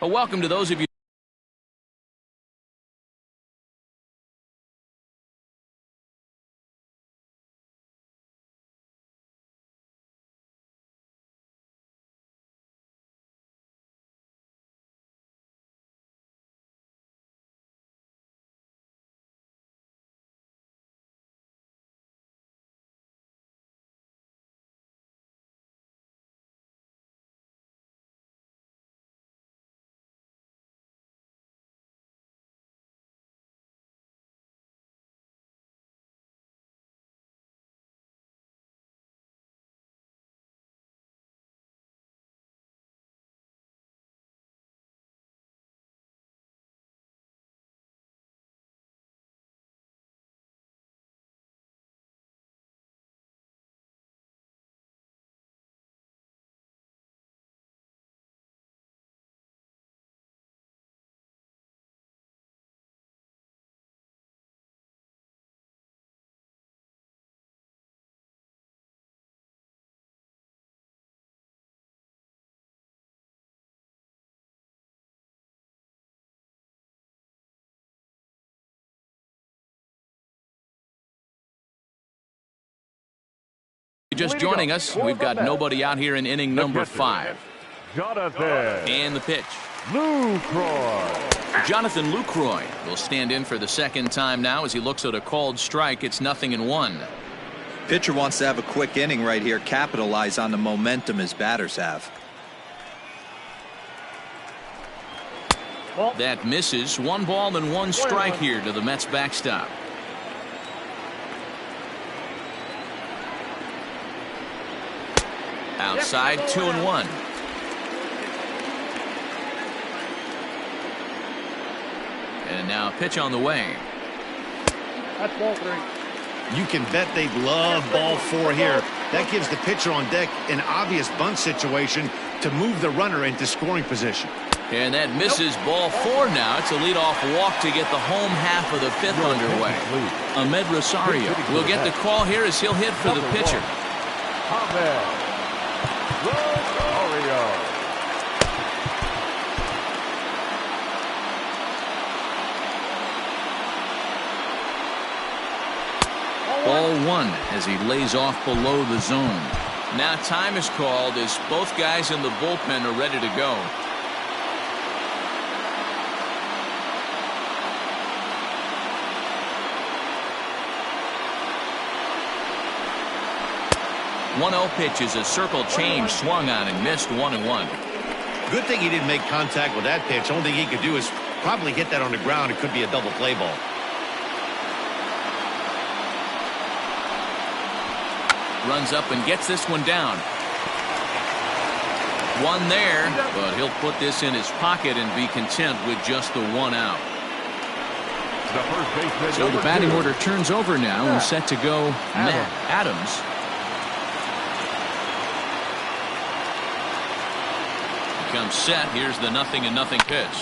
Well, welcome to those of you. Just joining us, we've got nobody out here in inning number 5. Jonathan. And the pitch. Lucroy. Jonathan Lucroy will stand in for the second time now as he looks at a called strike. It's 0-1. Pitcher wants to have a quick inning right here, capitalize on the momentum his batters have. That misses. 1 ball and 1 strike here to the Mets backstop. Outside, 2-1. And now pitch on the way. That's ball 3. You can bet they'd love ball 4 here. That gives the pitcher on deck an obvious bunt situation to move the runner into scoring position. And that misses. Ball 4 now. It's a leadoff walk to get the home half of the 5th underway. Ahmed Rosario will get the call here as he'll hit for the pitcher. Ahmed Rosario. Ball 1 as he lays off below the zone. Now time is called as both guys in the bullpen are ready to go. One 0 pitch is a circle change swung on and missed. 1-1. Good thing he didn't make contact with that pitch. Only thing he could do is probably hit that on the ground. It could be a double play ball. Runs up and gets this one down. One there, but he'll put this in his pocket and be content with just the 1 out. So the batting order turns over now and set to go Matt Adams. Comes set. Here's the 0-0 pitch.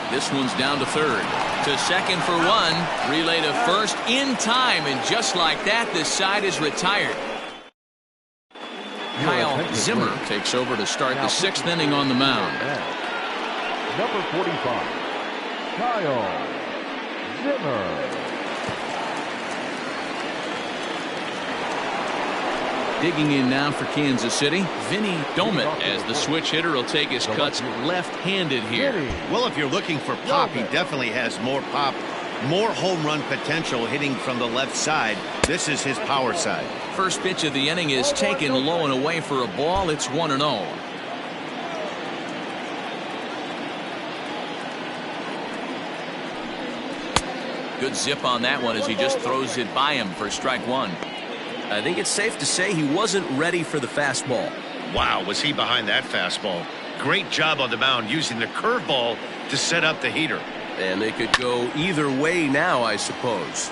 This one's down to third. To second for 1. Relay to first in time, and just like that, this side is retired. Kyle Zimmer takes over to start the 6th inning on the mound. Number 45, Kyle Zimmer. Digging in now for Kansas City, Vinny Domit, as the switch hitter will take his cuts left-handed here. Well, if you're looking for pop, he definitely has more pop, more home run potential hitting from the left side. This is his power side. First pitch of the inning is taken low and away for a ball. It's 1-0. Good zip on that one as he just throws it by him for strike 1. I think it's safe to say he wasn't ready for the fastball. Wow, was he behind that fastball. Great job on the mound using the curveball to set up the heater. And they could go either way now, I suppose.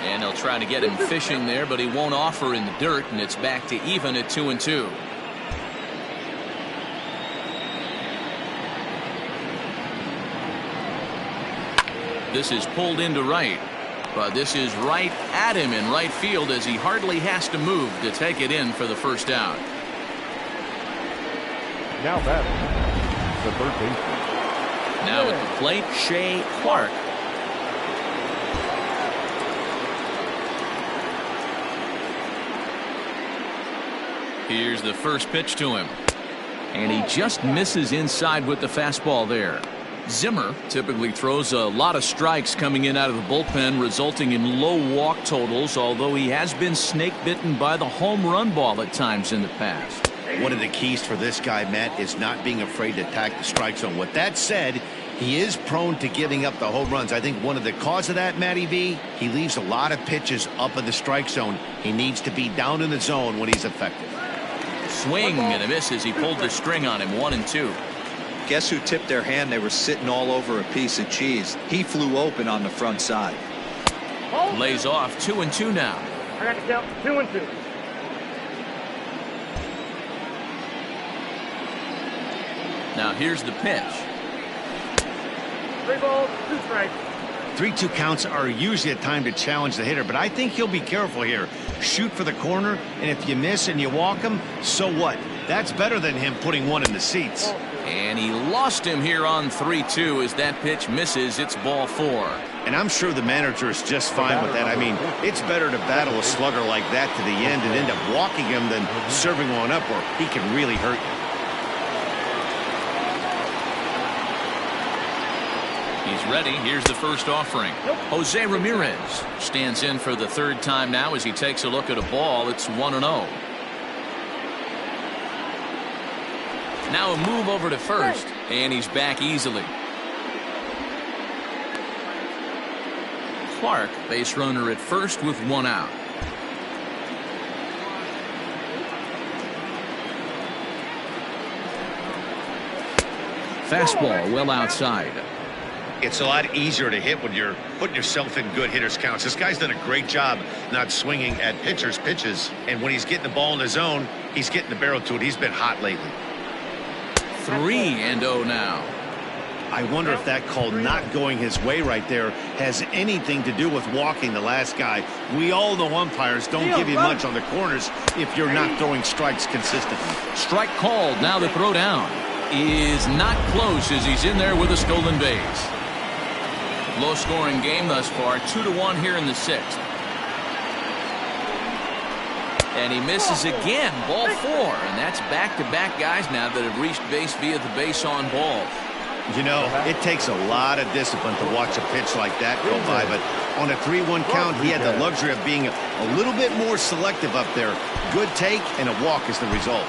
And they'll try to get him fishing there, but he won't offer in the dirt, and it's back to even at 2-2. This is pulled into right. But this is right at him in right field as he hardly has to move to take it in for the first out. Now batting, the third baseman. Now at the plate, Shea Clark. Here's the first pitch to him. And he just misses inside with the fastball there. Zimmer typically throws a lot of strikes coming in out of the bullpen, resulting in low walk totals, although he has been snake bitten by the home run ball at times in the past. One of the keys for this guy, Matt, is not being afraid to attack the strike zone. With that said, he is prone to giving up the home runs. I think one of the cause of that, Matty V, he leaves a lot of pitches up in the strike zone. He needs to be down in the zone when he's effective. Swing and a miss as he pulled the string on him. 1-2. Guess who tipped their hand? They were sitting all over a piece of cheese. He flew open on the front side. Lays off. 2-2 now. I got to count 2-2. Now here's the pitch. 3 balls, 2 strikes. 3-2 counts are usually a time to challenge the hitter, but I think he'll be careful here. Shoot for the corner, and if you miss and you walk him, so what? That's better than him putting one in the seats. And he lost him here on 3-2 as that pitch misses. It's ball 4. And I'm sure the manager is just fine with that. I mean, it's better to battle a slugger like that to the end and end up walking him than serving one up, or he can really hurt you. He's ready. Here's the first offering. Jose Ramirez stands in for the third time now as he takes a look at a ball. It's 1-0. Now a move over to first, and he's back easily. Clark, base runner at first with 1 out. Fastball well outside. It's a lot easier to hit when you're putting yourself in good hitters counts. This guy's done a great job not swinging at pitchers' pitches. And when he's getting the ball in the zone, he's getting the barrel to it. He's been hot lately. 3-0 now. I wonder if that call not going his way right there has anything to do with walking the last guy. We all know umpires don't give you much on the corners if you're not throwing strikes consistently. Strike called. Now the throw down is not close as he's in there with a stolen base. Low scoring game thus far. 2-1 here in the 6th. And he misses again. Ball 4. And that's back-to-back guys now that have reached base via the base on balls. You know, it takes a lot of discipline to watch a pitch like that go by, but on a 3-1 count, he had the luxury of being a little bit more selective up there. Good take, and a walk is the result.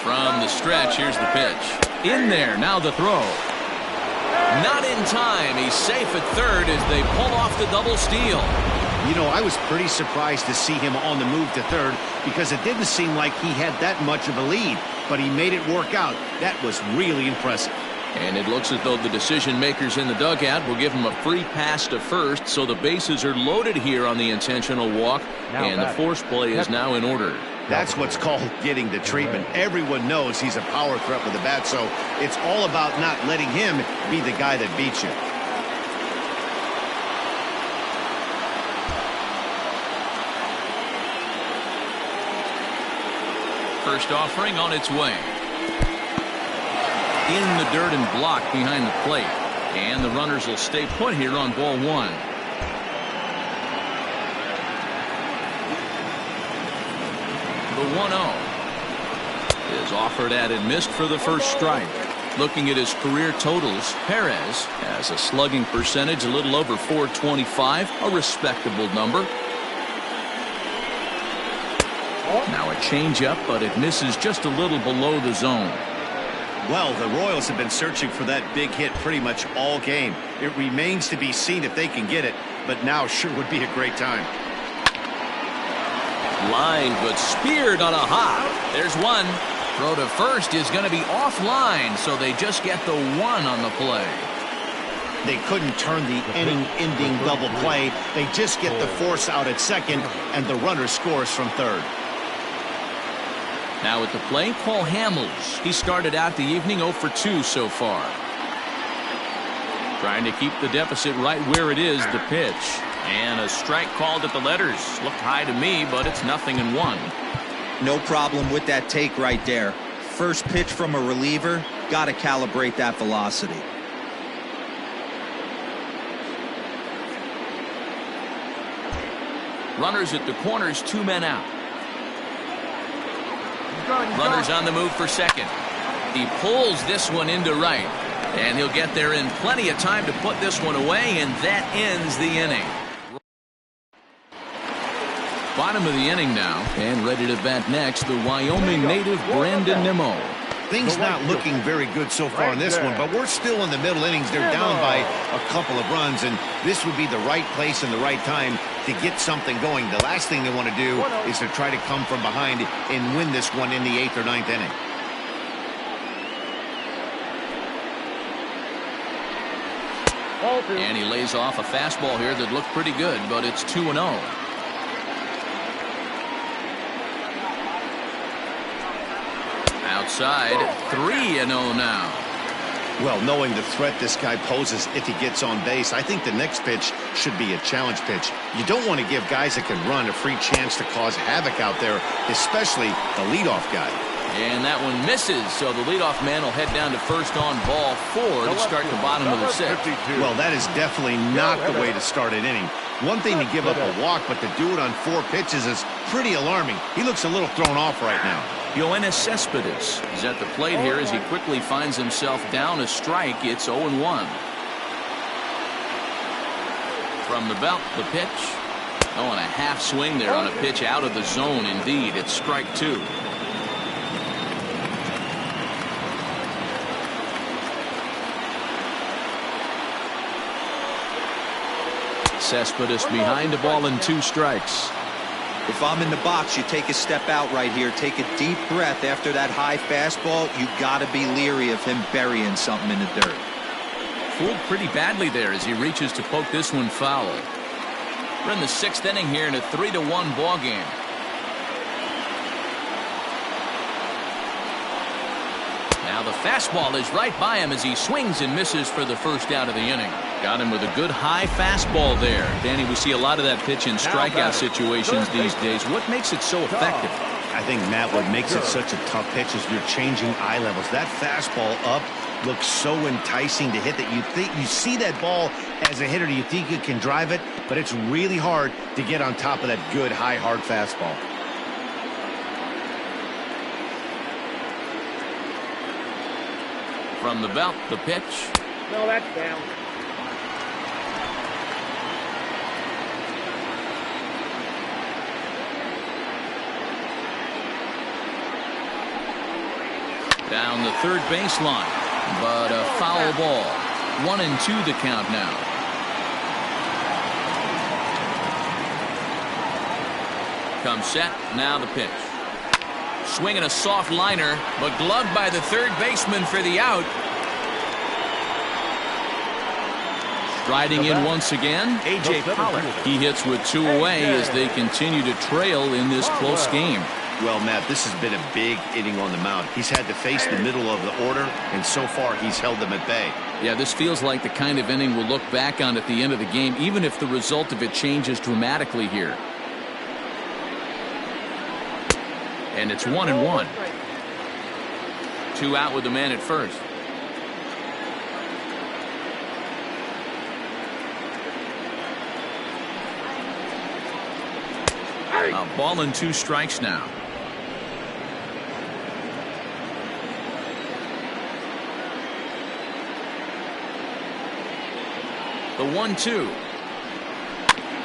From the stretch, here's the pitch. In there, now the throw. Not in time. He's safe at third as they pull off the double steal. You know, I was pretty surprised to see him on the move to third because it didn't seem like he had that much of a lead, but he made it work out. That was really impressive. And it looks as though the decision makers in the dugout will give him a free pass to first, so the bases are loaded here on the intentional walk, and the force play is now in order. That's what's called getting the treatment. Everyone knows he's a power threat with the bat, so it's all about not letting him be the guy that beats you. First offering on its way. In the dirt and blocked behind the plate. And the runners will stay put here on ball 1. The 1-0 is offered at and missed for the first strike. Looking at his career totals, Perez has a slugging percentage a little over .425, a respectable number. Now a changeup, but it misses just a little below the zone. Well, the Royals have been searching for that big hit pretty much all game. It remains to be seen if they can get it, but now sure would be a great time. Line, but speared on a hop. There's one. Throw to first is going to be offline, so they just get the 1 on the play. They couldn't turn the inning-ending double play. They just get the force out at second, and the runner scores from third. Now at the plate, Paul Hamels. He started out the evening 0 for 2 so far. Trying to keep the deficit right where it is, the pitch. And a strike called at the letters. Looked high to me, but it's 0-1. No problem with that take right there. First pitch from a reliever, got to calibrate that velocity. Runners at the corners, 2 men out. Runners on the move for second. He pulls this one into right. And he'll get there in plenty of time to put this one away, and that ends the inning. Bottom of the inning now, and ready to bat next, the Wyoming native Brandon Nimmo. Things not looking very good so far in this one, but we're still in the middle innings. They're down by a couple of runs, and this would be the right place and the right time to get something going. The last thing they want to do is to try to come from behind and win this one in the 8th or 9th inning. And he lays off a fastball here that looked pretty good, but it's 2-0. Outside, 3-0 now. Well, knowing the threat this guy poses if he gets on base, I think the next pitch should be a challenge pitch. You don't want to give guys that can run a free chance to cause havoc out there, especially the leadoff guy. And that one misses, so the leadoff man will head down to first on ball 4 to start the bottom of the 6th. Well, that is definitely not the way to start an inning. One thing to give up a walk, but to do it on 4 pitches is pretty alarming. He looks a little thrown off right now. Yoenis Cespedes is at the plate here as he quickly finds himself down a strike. It's 0-1. From the belt, the pitch. Oh, and a half swing there on a pitch out of the zone. Indeed, it's strike 2. Cespedes behind the ball and 2 strikes. If I'm in the box, you take a step out right here. Take a deep breath after that high fastball. You got to be leery of him burying something in the dirt. Fooled pretty badly there as he reaches to poke this one foul. We're in the 6th inning here in a 3-1 ball game. Now the fastball is right by him as he swings and misses for the first out of the inning. Got him with a good high fastball there. Danny, we see a lot of that pitch in strikeout situations these days. What makes it so effective? I think, Matt, what makes it such a tough pitch is you're changing eye levels. That fastball up looks so enticing to hit that you see that ball as a hitter, you think you can drive it, but it's really hard to get on top of that good high hard fastball. From the belt, the pitch. No, that's down. Down the third baseline, but a foul ball. 1-2 the count now. Comes set, now the pitch. Swinging a soft liner, but gloved by the third baseman for the out. Striding in once again, A.J. Pollock. He hits with 2 away as they continue to trail in this close game. Well, Matt, this has been a big inning on the mound. He's had to face the middle of the order, and so far he's held them at bay. Yeah, this feels like the kind of inning we'll look back on at the end of the game, even if the result of it changes dramatically here. And it's 1-1. 2 out with the man at first. A ball and 2 strikes now. The 1-2.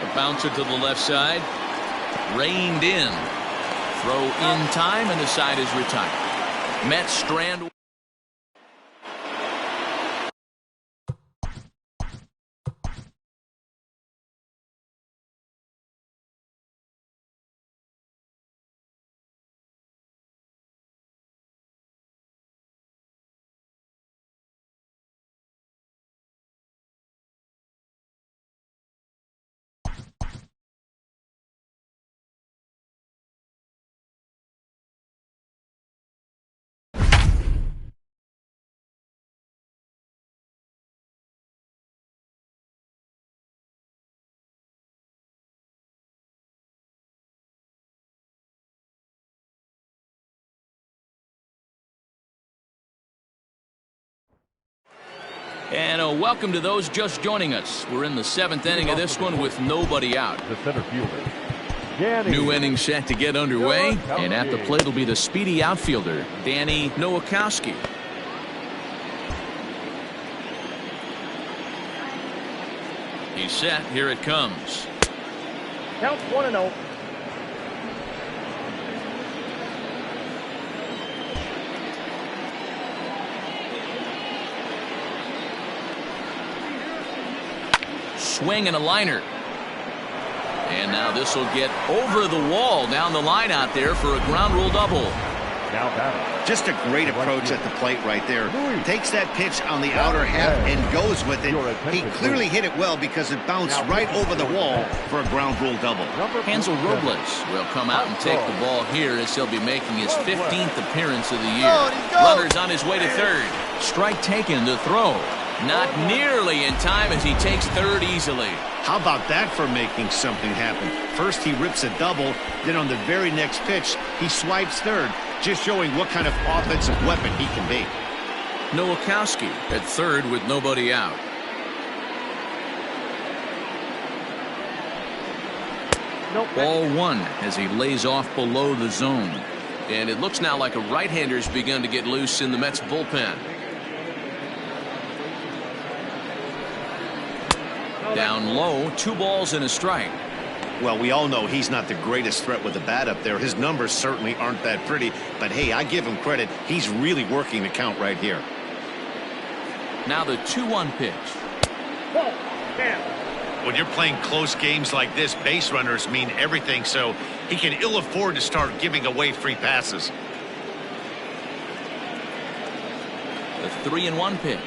A bouncer to the left side. Reined in. Throw in time, and the side is retired. Mets strand. And a welcome to those just joining us. We're in the 7th inning of this one with nobody out. The center fielder, Danny. New inning set to get underway, and at the plate will be the speedy outfielder, Danny Nowakowski. He's set. Here it comes. Count 1-0. Swing and a liner. And now this will get over the wall down the line out there for a ground rule double. Now batting. Just a great approach at the plate right there. Takes that pitch on the outer half and goes with it. He clearly hit it well because it bounced right over the wall for a ground rule double. Hansel Robles will come out and take the ball here as he'll be making his 15th appearance of the year. Runner's on his way to third. Strike taken to throw. Not nearly in time as he takes third easily. How about that for making something happen? First he rips a double, then on the very next pitch he swipes third, just showing what kind of offensive weapon he can be. Nowakowski at third with nobody out. Ball one as he lays off below the zone. And it looks now like a right-hander's begun to get loose in the Mets bullpen. Down low, 2 balls and a strike. Well, we all know he's not the greatest threat with the bat up there. His numbers certainly aren't that pretty, but hey, I give him credit. He's really working the count right here. Now the 2-1 pitch. Ball. Down. When you're playing close games like this, base runners mean everything, so he can ill afford to start giving away free passes. The 3-1 pitch.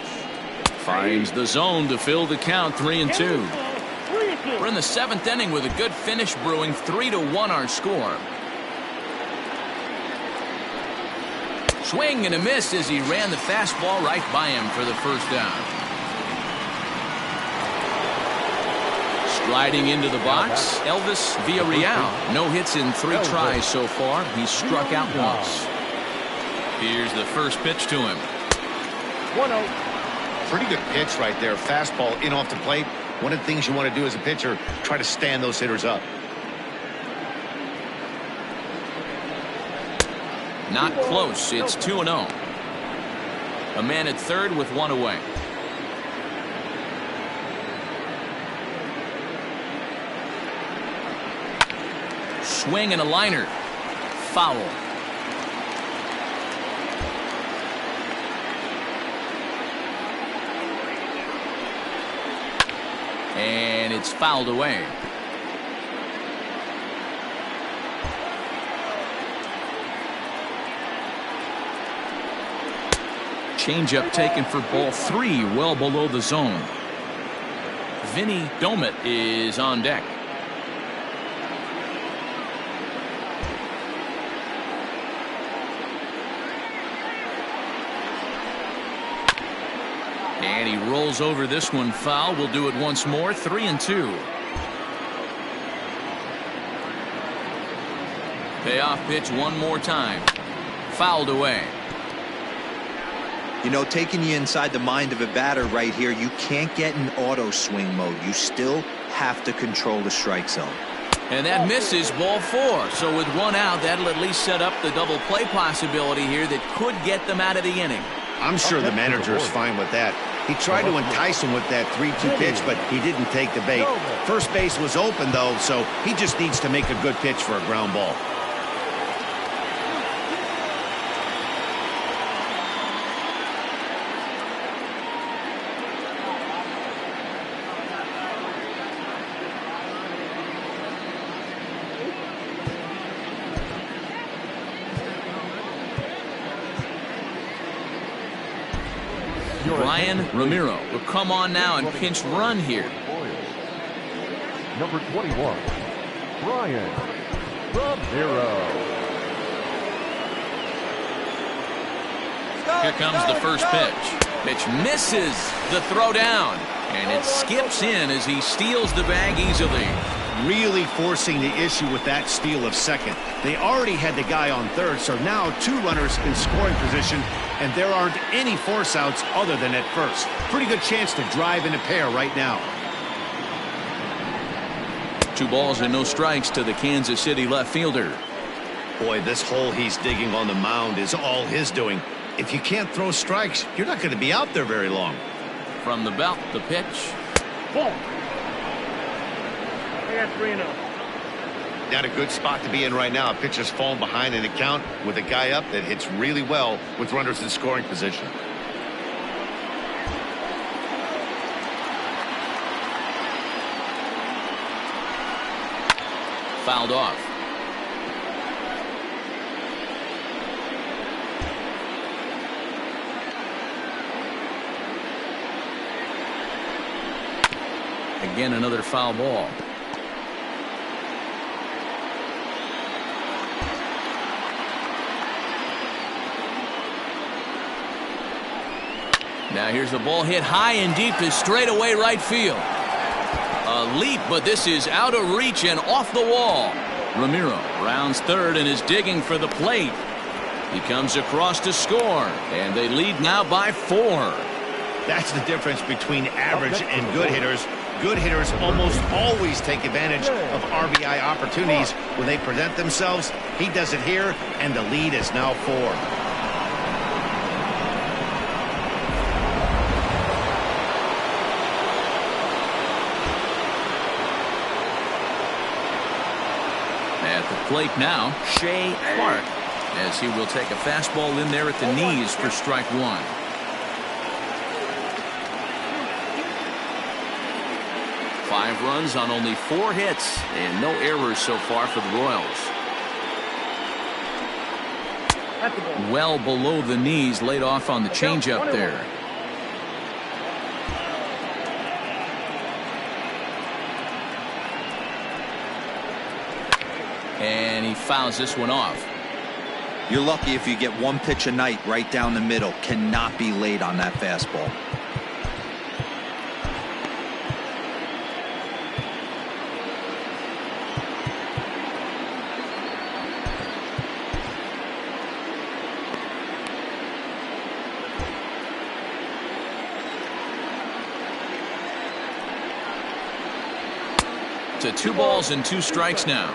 Finds the zone to fill the count. 3-2. We're in the 7th inning with a good finish brewing. 3-1 our score. Swing and a miss as he ran the fastball right by him for the first down. Sliding into the box, Elvis Villarreal. No hits in 3 tries so far. He's struck out once. Here's the first pitch to him. 1-0. Pretty good pitch right there. Fastball in off the plate. One of the things you want to do as a pitcher, try to stand those hitters up. Not close. It's 2-0. A man at third with 1 away. Swing and a liner. Foul. And it's fouled away. Changeup taken for ball 3, well below the zone. Vinny Domet is on deck. And he rolls over this one foul. We'll do it once more. 3-2. Payoff pitch one more time. Fouled away. You know, taking you inside the mind of a batter right here, you can't get in auto swing mode. You still have to control the strike zone. And that misses ball 4. So with 1 out, that'll at least set up the double play possibility here that could get them out of the inning. I'm sure the manager is fine with that. He tried to entice him with that 3-2 pitch, but he didn't take the bait. First base was open, though, so he just needs to make a good pitch for a ground ball. Brian Ramiro will come on now and pinch run here. Number 21, Brian Ramiro. Here comes the first pitch. Pitch misses the throw down, and it skips in as he steals the bag easily. really forcing the issue with that steal of second. They already had the guy on third, so now 2 runners in scoring position, and there aren't any force outs other than at first. Pretty good chance to drive in a pair right now. 2 balls and no strikes to the Kansas City left fielder. Boy, this hole he's digging on the mound is all his doing. If you can't throw strikes, you're not going to be out there very long. From the belt, the pitch. Ball. I got 3-0. Not a good spot to be in right now. A pitcher's falling behind in the count with a guy up that hits really well with runners in scoring position. Fouled off. Again, another foul ball. Now here's the ball hit high and deep to straightaway right field. A leap, but this is out of reach and off the wall. Ramiro rounds third and is digging for the plate. He comes across to score, and they lead now by 4. That's the difference between average and good hitters. Good hitters almost always take advantage of RBI opportunities when they present themselves. He does it here, and the lead is now 4. At the plate now, Shea Clark, as he will take a fastball in there at the knees for strike 1. Five runs on only 4 hits and no errors so far for the Royals. Well below the knees, laid off on the changeup there. And he fouls this one off. You're lucky if you get 1 pitch a night right down the middle. Cannot be late on that fastball. To 2 balls and 2 strikes now.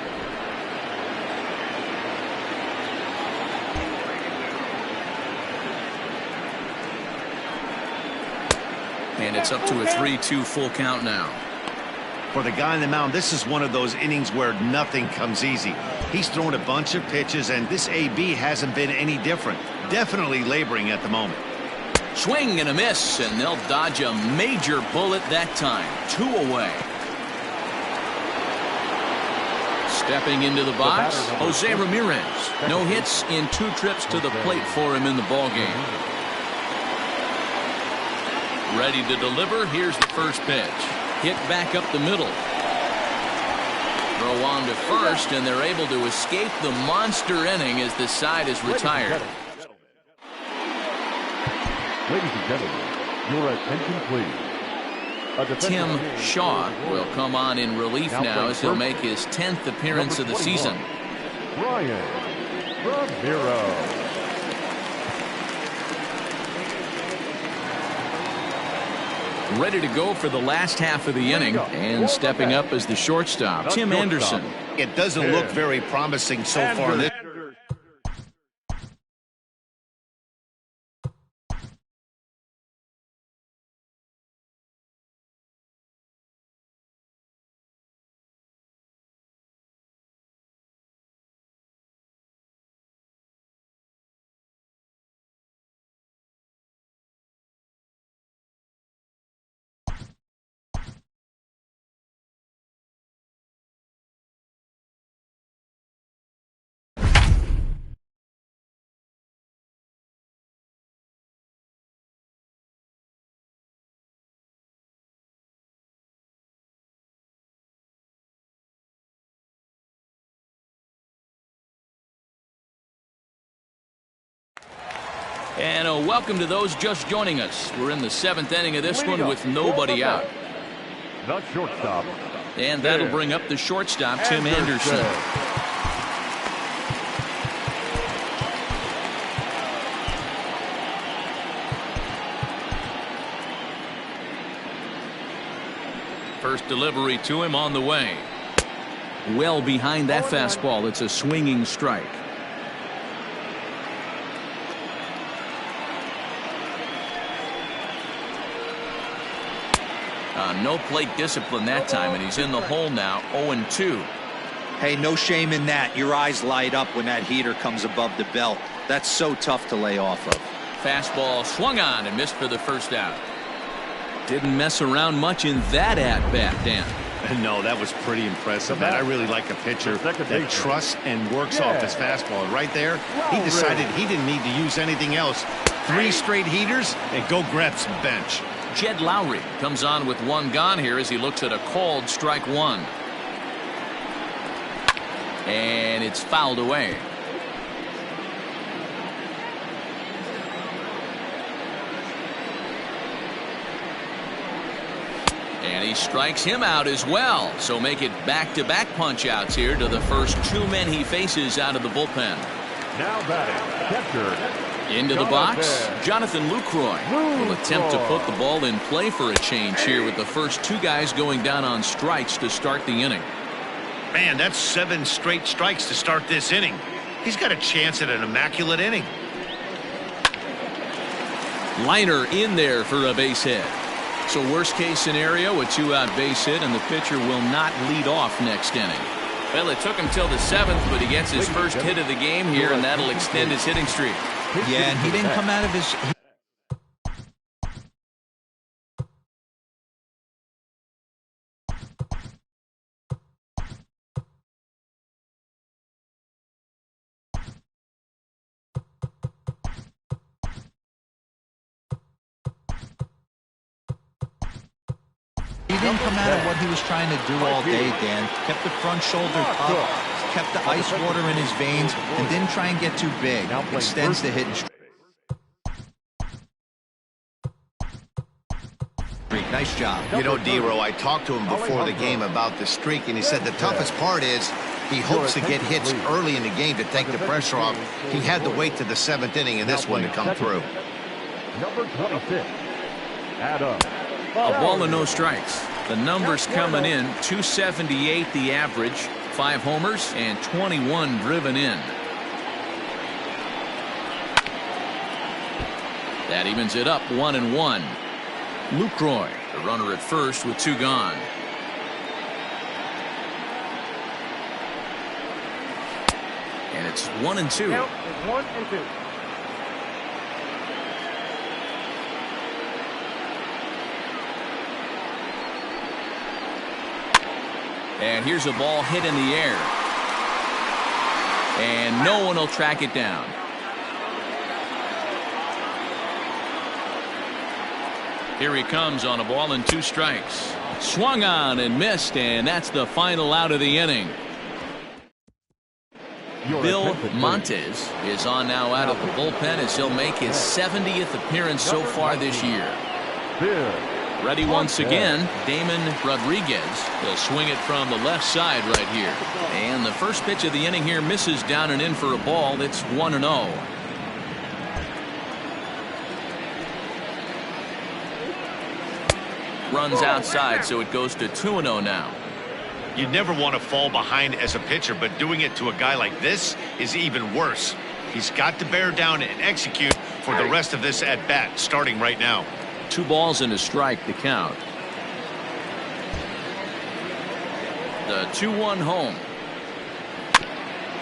And it's up to a 3-2 full count now. For the guy on the mound, this is one of those innings where nothing comes easy. He's thrown a bunch of pitches, and this AB hasn't been any different. Definitely laboring at the moment. Swing and a miss, and they'll dodge a major bullet that time. 2 away. Stepping into the box, Jose Ramirez. No hits in 2 trips to the plate for him in the ballgame. Ready to deliver. Here's the first pitch. Hit back up the middle. Throw on to first, and they're able to escape the monster inning as the side is retired. Ladies and gentlemen, your attention please. Tim Shaw will come on in relief now as he'll make his 10th appearance of the season. Ryan Ramiro. Ready to go for the last half of the inning, and stepping up as the shortstop, Tim Anderson. It doesn't look very promising so far. And a welcome to those just joining us. We're in the 7th inning of this one with nobody out. The shortstop, And that'll bring up the shortstop, Tim Anderson. First delivery to him on the way. Well behind that fastball. It's a swinging strike. No plate discipline that time, and he's in the hole now, 0-2. Hey, no shame in that. Your eyes light up when that heater comes above the belt. That's so tough to lay off of. Fastball swung on and missed for the first out. Didn't mess around much in that at-bat, Dan. No, that was pretty impressive, man. I really like a pitcher that trusts and works off his fastball. And right there, he decided he didn't need to use anything else. 3 straight heaters and go grab some bench. Jed Lowry comes on with 1 gone here as he looks at a called strike 1. And it's fouled away. And he strikes him out as well. So make it back-to-back punch-outs here to the first 2 men he faces out of the bullpen. Now batting, catcher. Into the box, Jonathan Lucroy will attempt to put the ball in play for a change here with the first 2 guys going down on strikes to start the inning. Man, that's 7 straight strikes to start this inning. He's got a chance at an immaculate inning. Liner in there for a base hit. So worst case scenario, a 2-out base hit, and the pitcher will not lead off next inning. Well, it took him till the 7th, but he gets his first hit of the game here, and that'll extend his hitting streak. Yeah, and he didn't come out of his... He didn't come out of what he was trying to do all day, Dan. Kept the front shoulder up, kept the ice water in his veins, and didn't try and get too big. Extends the hitting streak. Nice job. You know, D-Row, I talked to him before the game about the streak, and he said the toughest part is he hopes to get hits early in the game to take the pressure off. He had to wait to the 7th inning in this one to come through. Number 26, Adam. A ball and no strikes. The numbers coming in, 278 the average, 5 homers and 21 driven in. That evens it up 1-1. Lucroy, the runner at first with 2 gone. And it's 1-2. Count is 1-2. And here's a ball hit in the air. And no one will track it down. Here he comes on a ball and 2 strikes. Swung on and missed, and that's the final out of the inning. Bill Montes is on now out of the bullpen as he'll make his 70th appearance so far this year. Ready once again, Damon Rodriguez will swing it from the left side right here. And the first pitch of the inning here misses down and in for a ball. It's 1-0. Runs outside, so it goes to 2-0 now. You never want to fall behind as a pitcher, but doing it to a guy like this is even worse. He's got to bear down and execute for the rest of this at-bat, starting right now. 2 balls and a strike to count. The 2-1 home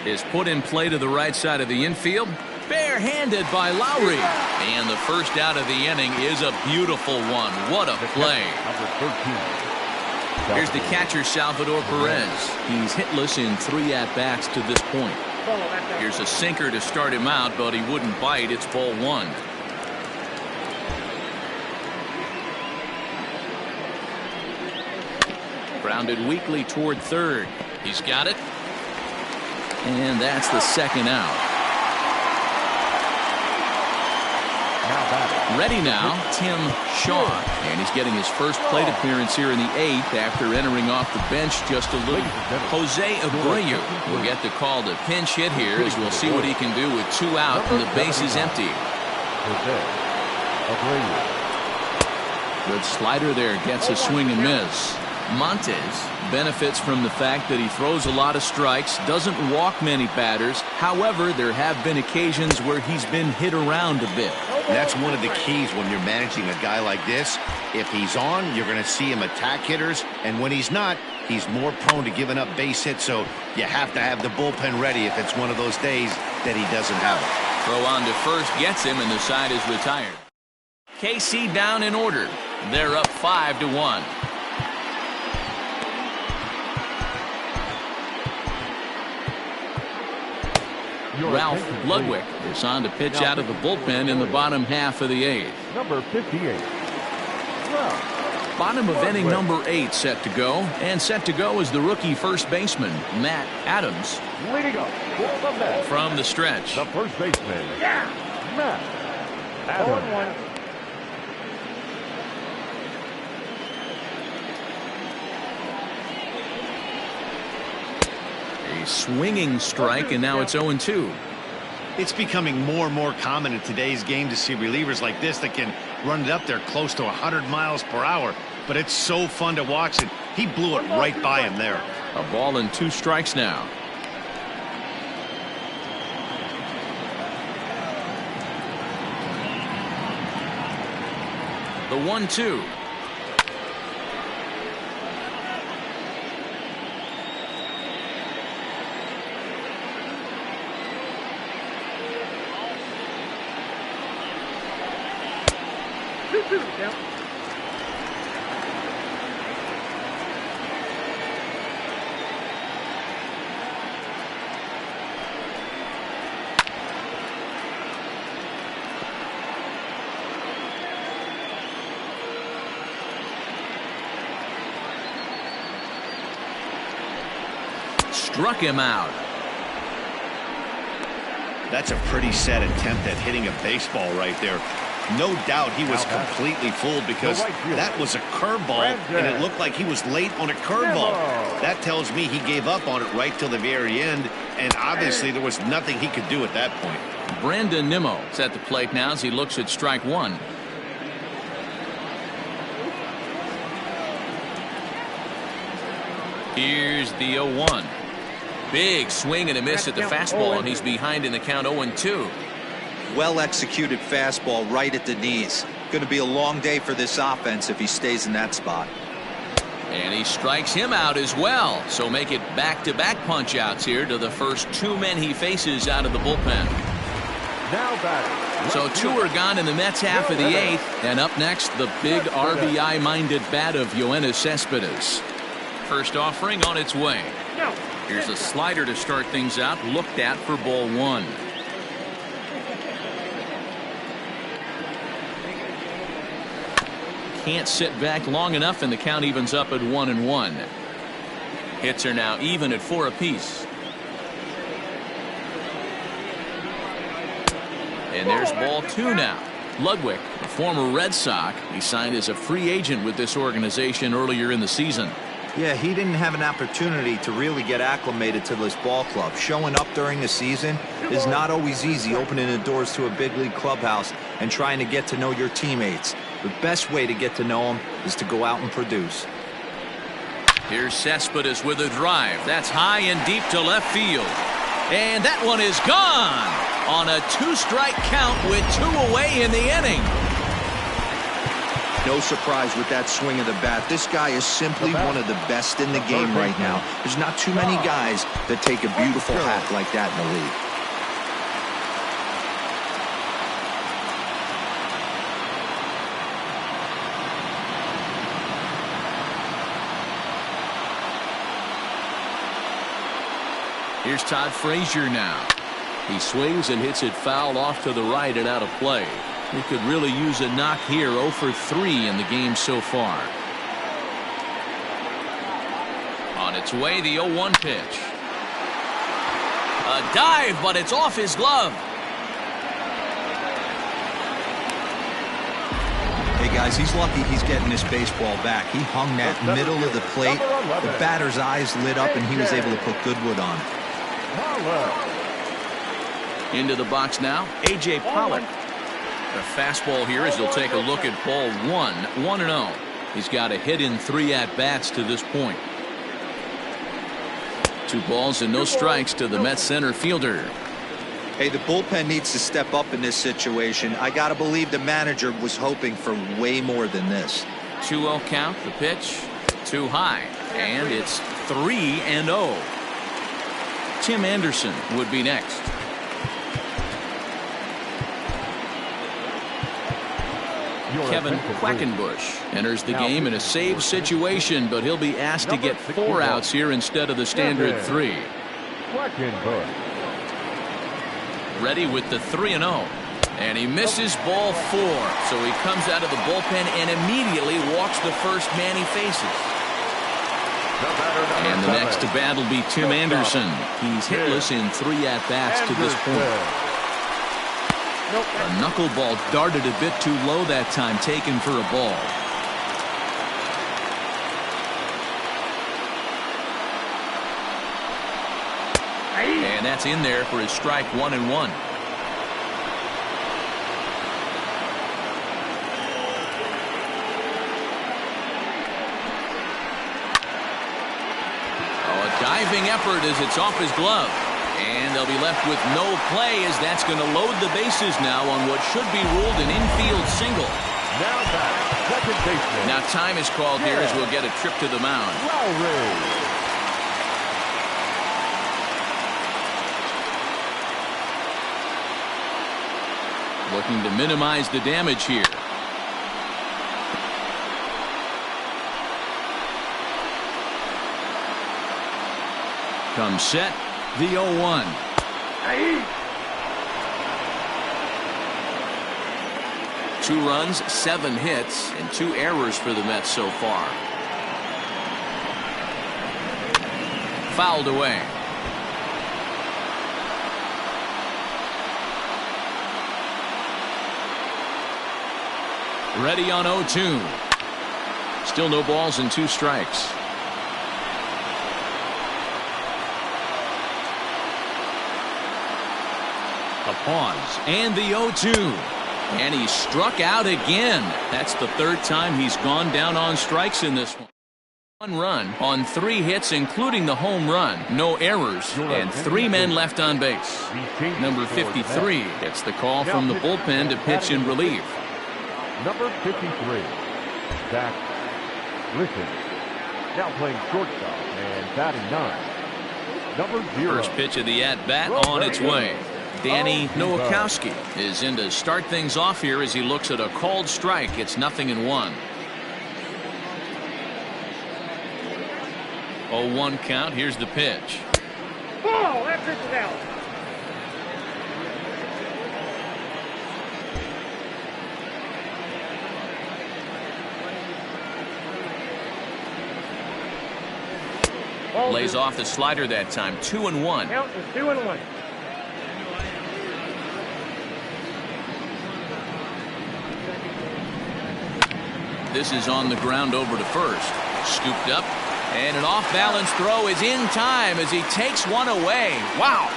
is put in play to the right side of the infield. Barehanded by Lowry. And the first out of the inning is a beautiful one. What a play. Here's the catcher, Salvador Perez. He's hitless in 3 at-bats to this point. Here's a sinker to start him out, but he wouldn't bite. It's ball 1. Grounded weakly toward third. He's got it. And that's the 2nd out. Now batting, Ready now, Tim Shaw. And he's getting his first plate appearance here in the 8th after entering off the bench just a little. Jose Abreu will get the call to pinch hit here as we'll see what he can do with 2 out and the base is empty. Good slider there, gets a swing and miss. Montes benefits from the fact that he throws a lot of strikes, doesn't walk many batters. However, there have been occasions where he's been hit around a bit. That's one of the keys when you're managing a guy like this. If he's on, you're going to see him attack hitters, and when he's not, he's more prone to giving up base hits, so you have to have the bullpen ready if it's one of those days that he doesn't have it. Throw on to first gets him, and the side is retired. KC down in order. They're up 5-1. Ralph Ludwig is on to pitch out of the bullpen in the bottom half of the 8th. Number 58. Bottom of inning number 8 set to go. And set to go is the rookie first baseman, Matt Adams. Leading up for the Mets. From the stretch. The first baseman, Matt Adams. 0-1. A swinging strike, and now it's 0-2. It's becoming more and more common in today's game to see relievers like this that can run it up there close to 100 miles per hour. But it's so fun to watch, and he blew it right by him there. A ball and 2 strikes now. The 1-2. Count. Struck him out. That's a pretty sad attempt at hitting a baseball right there. No doubt he was completely fooled because that was a curveball, and it looked like he was late on a curveball. That tells me he gave up on it right till the very end, and obviously there was nothing he could do at that point. Brandon Nimmo is at the plate now as he looks at strike 1. Here's the 0-1. Big swing and a miss at the fastball, and he's behind in the count 0-2. Well executed fastball right at the knees. Going to be a long day for this offense if he stays in that spot. And he strikes him out as well. So make it back-to-back punch-outs here to the first 2 men he faces out of the bullpen. Now batting. So 2 are gone in the Mets half of the 8th. And up next, the big RBI-minded bat of Yoenis Cespedes. First offering on its way. Here's a slider to start things out, looked at for ball 1. Can't sit back long enough, and the count evens up at 1-1. Hits are now even at 4 apiece. And there's ball 2 now. Ludwig, a former Red Sox, he signed as a free agent with this organization earlier in the season. Yeah, he didn't have an opportunity to really get acclimated to this ball club. Showing up during the season is not always easy, opening the doors to a big league clubhouse and trying to get to know your teammates. The best way to get to know them is to go out and produce. Here's Cespedes with a drive. That's high and deep to left field. And that one is gone on a 2-strike count with 2 away in the inning. No surprise with that swing of the bat. This guy is simply one of the best in the game right now. There's not too many guys that take a beautiful hack like that in the league. Here's Todd Frazier now. He swings and hits it foul off to the right and out of play. He could really use a knock here. 0 for 3 in the game so far. On its way, the 0-1 pitch. A dive, but it's off his glove. guys, he's lucky he's getting this baseball back. He hung that middle of the plate. The batter's eyes lit up, and he was able to put good wood on it. Into the box now, A.J. Pollock. The fastball here as he'll take a look at ball 1-0. He's got a hit in 3 at-bats to this point. 2 balls and no strikes to the Mets center fielder. Hey, the bullpen needs to step up in this situation. I got to believe the manager was hoping for way more than this. 2-0 count, the pitch, too high, and it's 3-0. Tim Anderson would be next. Kevin Quackenbush enters the game in a save situation, but he'll be asked to get 4 outs here instead of the standard 3. Ready with the 3-0. And he misses ball 4. So he comes out of the bullpen and immediately walks the first man he faces. And the next to bat will be Tim Anderson. He's hitless in 3 at-bats to this point. A knuckleball darted a bit too low that time, taken for a ball. And that's in there for his strike 1-1. A diving effort as it's off his glove. And they'll be left with no play as that's going to load the bases now on what should be ruled an infield single. Now time is called here as we'll get a trip to the mound. Looking to minimize the damage here. Comes set. The 0-1. Two runs, 7 hits, and 2 errors for the Mets so far. Fouled away. Ready on 0-2. Still no balls and 2 strikes. A pause and the 0-2, and he struck out again. That's the 3rd time he's gone down on strikes in this one. 1 run on 3 hits, including the home run. No errors, and 3 men left on base. Number 53 gets the call from the bullpen to pitch in relief. Number 53, Zach Griffin, now playing shortstop and batting 9. Number 0. First pitch of the at-bat on its way. Danny Nowakowski is in to start things off here as he looks at a called strike. It's 0-1. 0-1 count. Here's the pitch. Ball, that pitch is out. Lays off the slider that time. 2-1. Count is 2-1. This is on the ground over to first. Scooped up, and an off-balance throw is in time as he takes one away. Wow.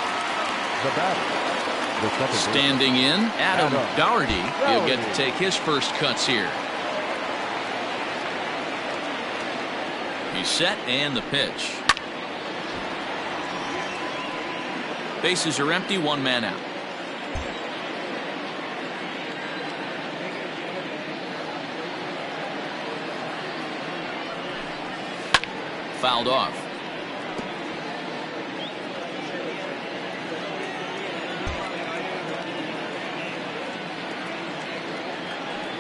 Standing in, Adam Doherty. He'll get to take his first cuts here. He's set, and the pitch. Bases are empty, 1 man out. Fouled off.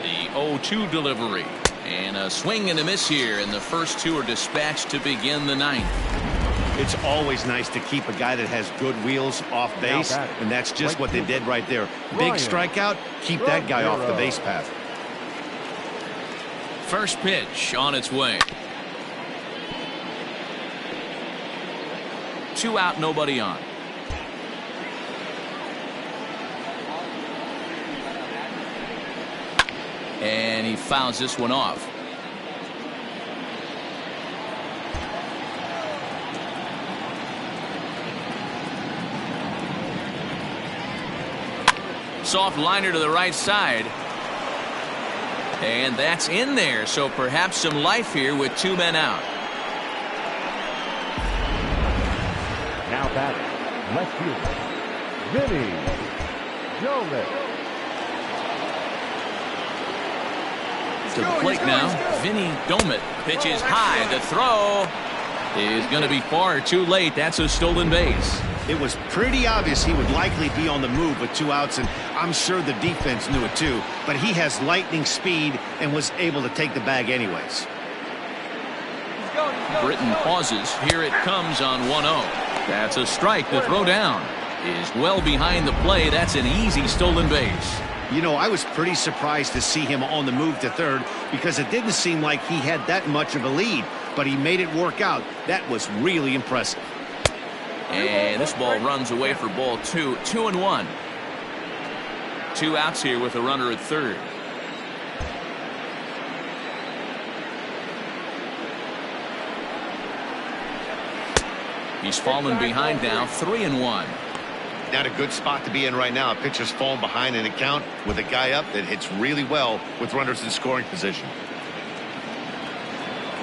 The 0-2 delivery. And a swing and a miss here, and the first 2 are dispatched to begin the 9th. It's always nice to keep a guy that has good wheels off base, and that's just what they did right there. Big strikeout, keep that guy off the base path. First pitch on its way. 2 out, nobody on. And he fouls this one off. Soft liner to the right side. And that's in there, so perhaps some life here with 2 men out. Now batting, left fielder, Vinny Jones. To the plate now, Vinny Domit pitches high. The throw is going to be far too late. That's a stolen base. It was pretty obvious he would likely be on the move with 2 outs, and I'm sure the defense knew it too. But he has lightning speed and was able to take the bag anyways. Britton pauses. Here it comes on 1-0. That's a strike. The throw down is well behind the play. That's an easy stolen base. You know, I was pretty surprised to see him on the move to third because it didn't seem like he had that much of a lead, but he made it work out. That was really impressive. And this ball runs away for ball 2. 2-1. 2 outs here with a runner at third. He's fallen behind now. 3-1. Not a good spot to be in right now. A pitcher's falling behind in the count with a guy up that hits really well with runners in scoring position.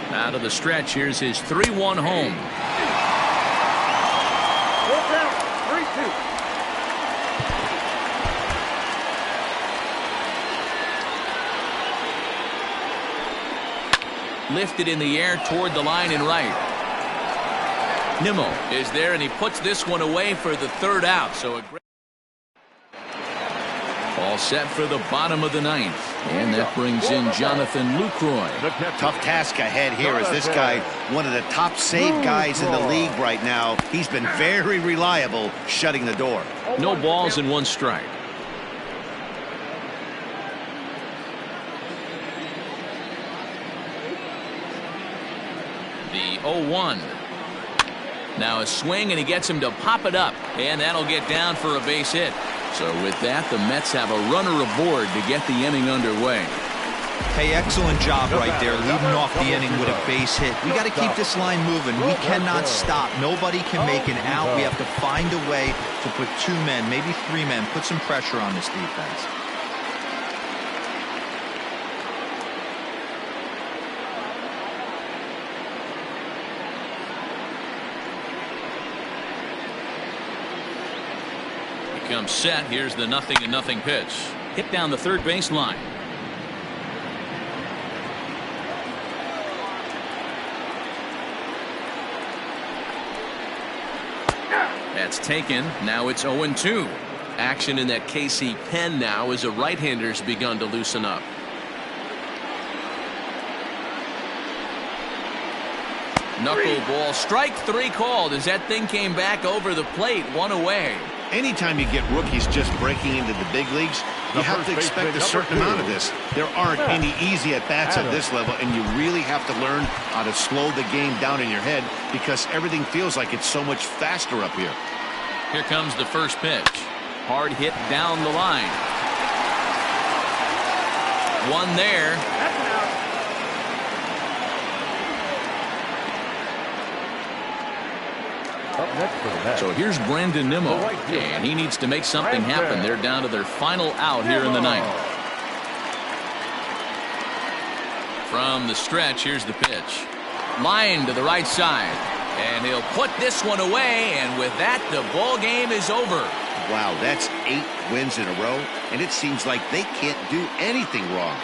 Out of the stretch, here's his 3-1 home. 3-2. Lifted in the air toward the line and right. Nimmo is there, and he puts this one away for the 3rd out. So a great all set for the bottom of the 9th. And that brings in Jonathan Lucroy. Tough task ahead here as this guy, one of the top save guys in the league right now. He's been very reliable shutting the door. No balls and 1 strike. The 0-1. Now a swing, and he gets him to pop it up, and that'll get down for a base hit. So with that, the Mets have a runner aboard to get the inning underway. Hey, excellent job right there, leading off the inning with a base hit. We got to keep this line moving. We cannot stop. Nobody can make an out. We have to find a way to put 2 men, maybe 3 men, put some pressure on this defense. Comes set. Here's the 0-0 pitch. Hit down the third base line. That's taken. Now it's 0-2. Action in that KC pen now as a right-hander's begun to loosen up. Knuckleball, strike 3 called as that thing came back over the plate. 1 away. Anytime you get rookies just breaking into the big leagues, you have to expect a certain amount of this. There aren't any easy at-bats at this level, and you really have to learn how to slow the game down in your head because everything feels like it's so much faster up here. Here comes the first pitch. Hard hit down the line. 1 there. That's an out. Up next for the Mets. So here's Brandon Nimmo, and he needs to make something happen. They're down to their final out here in the 9th. From the stretch, here's the pitch. Line to the right side, and he'll put this one away, and with that, the ball game is over. Wow, that's 8 wins in a row, and it seems like they can't do anything wrong.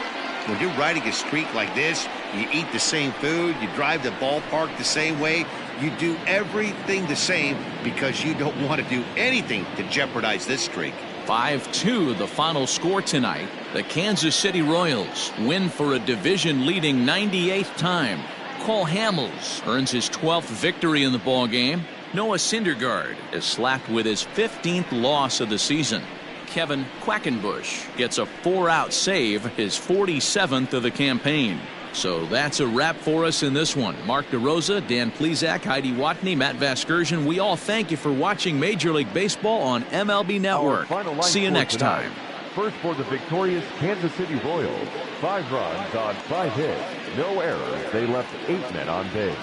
When you're riding a streak like this, you eat the same food, you drive the ballpark the same way, you do everything the same because you don't want to do anything to jeopardize this streak. 5-2 the final score tonight. The Kansas City Royals win for a division-leading 98th time. Cole Hamels earns his 12th victory in the ballgame. Noah Syndergaard is slapped with his 15th loss of the season. Kevin Quackenbush gets a 4-out save, his 47th of the campaign. So that's a wrap for us in this one. Mark DeRosa, Dan Plesac, Heidi Watney, Matt Vasgersian. We all thank you for watching Major League Baseball on MLB Network. See you next time. first for the victorious Kansas City Royals. 5 runs on 5 hits. No errors. They left 8 men on base.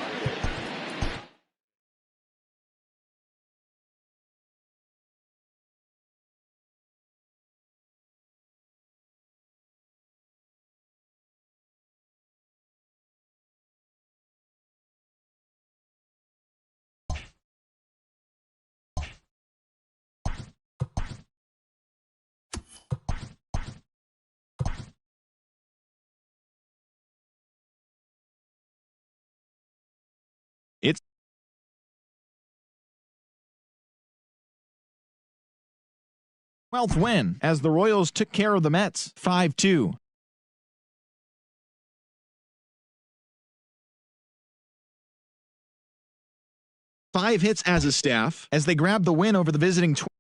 It's 12th win as the Royals took care of the Mets 5-2. Five hits as a staff as they grabbed the win over the visiting